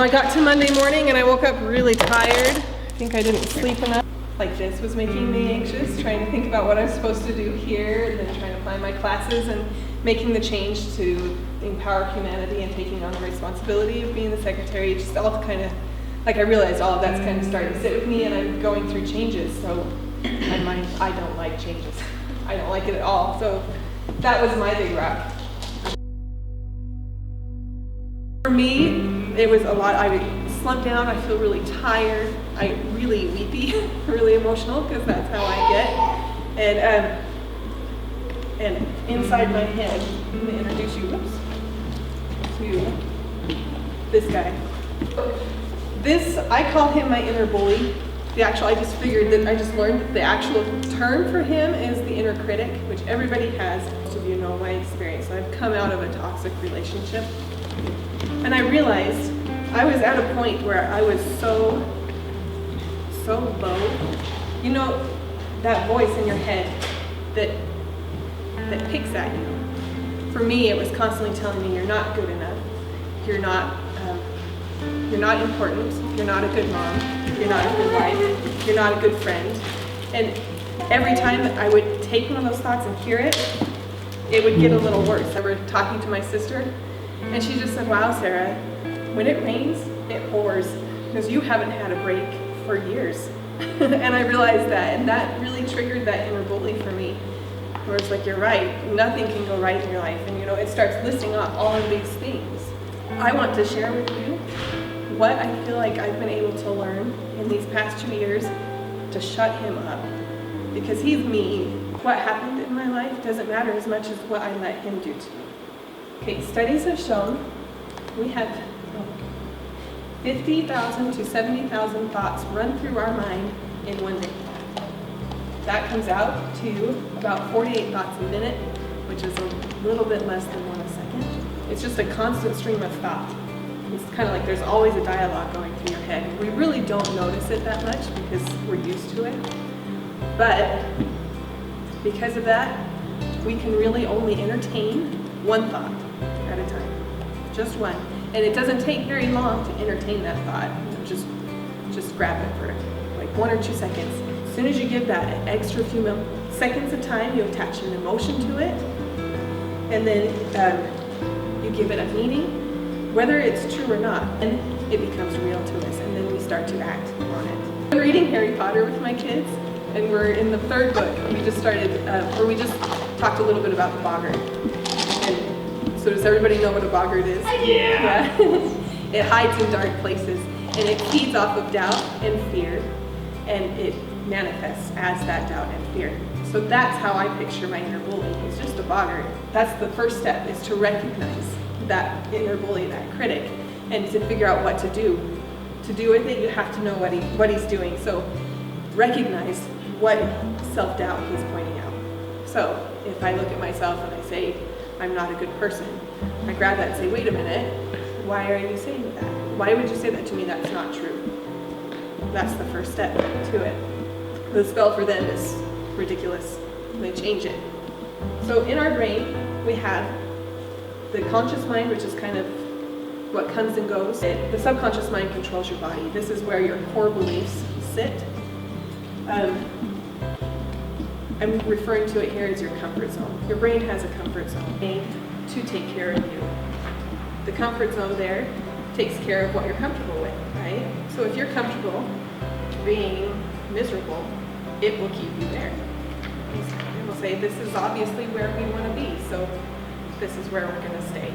I got to Monday morning and I woke up really tired. I think I didn't sleep enough. Like this was making me anxious, trying to think about what I'm supposed to do here, and then trying to plan my classes and making the change to empower humanity and taking on the responsibility of being the secretary. Just all kind of, like I realized all of that's kind of starting to sit with me, and I'm going through changes. So I don't like changes. I don't like it at all. So that was my big rock. For me, it was a lot. I would slump down, I feel really tired, I really weepy, really emotional, because that's how I get. And inside my head, I'm going to introduce you to this guy. This, I call him my inner bully. I just figured that I just learned that the actual term for him is the inner critic, which everybody has. Most of you know my experience. I've come out of a toxic relationship. And I realized I was at a point where I was so low. You know, that voice in your head that picks at you. For me, it was constantly telling me, you're not good enough. You're not important. You're not a good mom. You're not a good wife. You're not a good friend. And every time I would take one of those thoughts and hear it, it would get a little worse. I was talking to my sister, and she just said, wow, Sarah, when it rains, it pours, because you haven't had a break for years. And I realized that, and that really triggered that inner bully for me, where it's like, you're right, nothing can go right in your life. And you know, it starts listing off all of these things. I want to share with you what I feel like I've been able to learn in these past 2 years to shut him up, because he's me. What happened in my life doesn't matter as much as what I let him do to me. Okay, studies have shown we have 50,000 to 70,000 thoughts run through our mind in one day. That comes out to about 48 thoughts a minute, which is a little bit less than 1 a second. It's just a constant stream of thought. It's kind of like there's always a dialogue going through your head. We really don't notice it that much because we're used to it. But because of that, we can really only entertain one thought at a time, just one. And it doesn't take very long to entertain that thought. You know, just grab it for like 1 or 2 seconds. As soon as you give that an extra few seconds of time, you attach an emotion to it, and then you give it a meaning, whether it's true or not, and it becomes real to us, and then we start to act on it. I'm reading Harry Potter with my kids, and we're in the 3rd book. We just started, or we just talked a little bit about the boggart. And so does everybody know what a boggart is? Yeah. It hides in dark places, and it feeds off of doubt and fear, and it manifests as that doubt and fear. So that's how I picture my inner bully. He's just a boggart. That's the first step, is to recognize that inner bully, that critic, and to figure out what to do. To do with it, you have to know what he's doing. So recognize what self-doubt he's pointing out. So if I look at myself and I say, I'm not a good person, I grab that and say, wait a minute, why are you saying that? Why would you say that to me? That's not true. That's the first step to it. The spell for them is ridiculous. They change it. So in our brain, we have the conscious mind, which is kind of what comes and goes. The subconscious mind controls your body. This is where your core beliefs sit. I'm referring to it here as your comfort zone. Your brain has a comfort zone made to take care of you. The comfort zone there takes care of what you're comfortable with, right? So if you're comfortable being miserable, it will keep you there. It will say, this is obviously where we want to be, so this is where we're going to stay.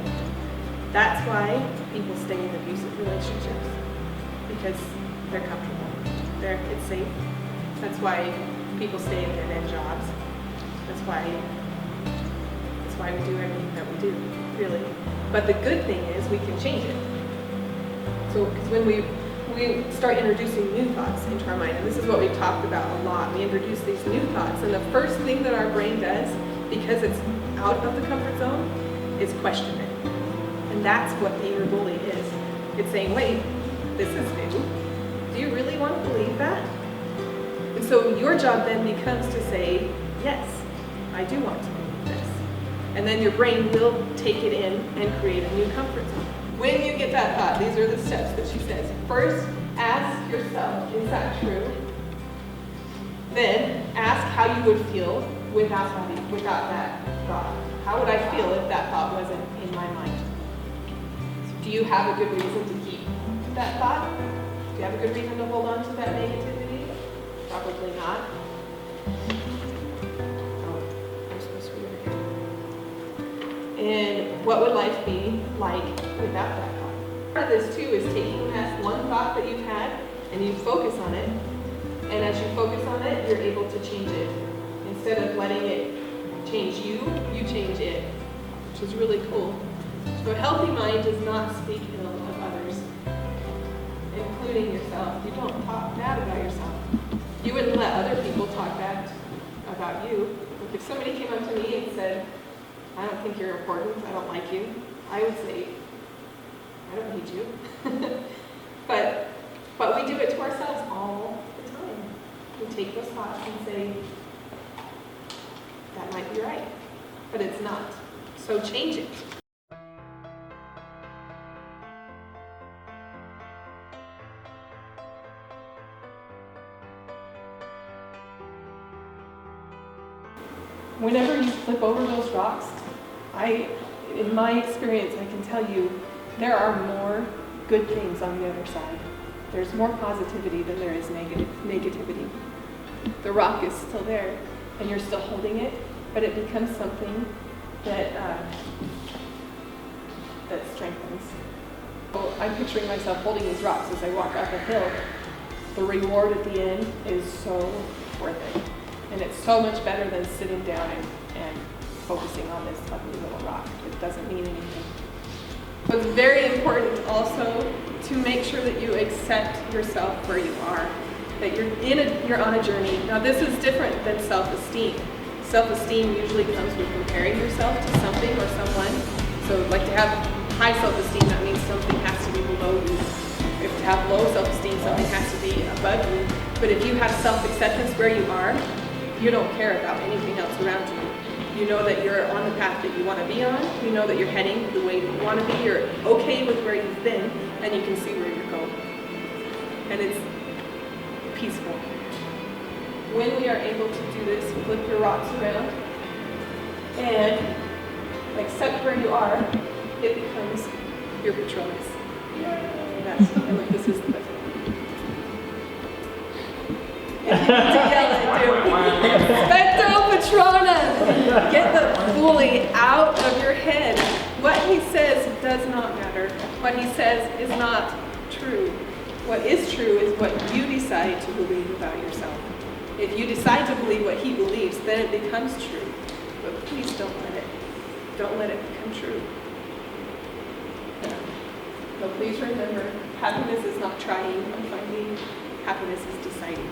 That's why people stay in abusive relationships, because they're comfortable. It's safe. That's why people stay in dead-end jobs. That's why we do everything that we do, really. But the good thing is we can change it. So, because when we start introducing new thoughts into our mind, and this is what we've talked about a lot, we introduce these new thoughts, and the first thing that our brain does, because it's out of the comfort zone, is question it. And that's what the inner bully is. It's saying, wait, this is new. Do you really want to believe that? And so your job then becomes to say, yes, I do want to believe this. And then your brain will take it in and create a new comfort zone. When you get that thought, these are the steps that she says. First, ask yourself, is that true? Then, ask how you would feel without that thought. How would I feel if that thought wasn't in my mind? Do you have a good reason to keep that thought? Do you have a good reason to hold on to that negativity? Probably not. Oh, I'm supposed to be over here. And what would life be like without that thought? Part of this too is taking that one thought that you've had and you focus on it. And as you focus on it, you're able to change it. Instead of letting it change you, you change it, which is really cool. So a healthy mind does not speak ill of others, including yourself. You don't talk bad about yourself. You wouldn't let other people talk bad about you. If somebody came up to me and said, I don't think you're important, I don't like you, I would say, I don't need you. But we do it to ourselves all the time. We take those thoughts and say, that might be right, but it's not. So change it. Whenever you flip over those rocks, in my experience, I can tell you, there are more good things on the other side. There's more positivity than there is negativity. The rock is still there, and you're still holding it, but it becomes something that strengthens. So I'm picturing myself holding these rocks as I walk up a hill. The reward at the end is so worth it. And it's so much better than sitting down and focusing on this ugly little rock. It doesn't mean anything. So it's very important also to make sure that you accept yourself where you are. That you're on a journey. Now this is different than self-esteem. Self-esteem usually comes with comparing yourself to something or someone. So like to have high self-esteem, that means something has to be below you. If to have low self-esteem, something has to be above you. But if you have self-acceptance where you are, you don't care about anything else around you. You know that you're on the path that you want to be on. You know that you're heading the way you want to be. You're okay with where you've been, and you can see where you're going. And it's peaceful. When we are able to do this, flip your rocks around and accept where you are, it becomes your Patronus. And like this is the best one. If you need to yell it, do Spectro Patronus! Get the bully out of your head. What he says does not matter. What he says is not true. What is true is what you decide to believe about yourself. If you decide to believe what he believes, then it becomes true. But please don't let it become true. So please remember, happiness is not trying or finding. Happiness is deciding.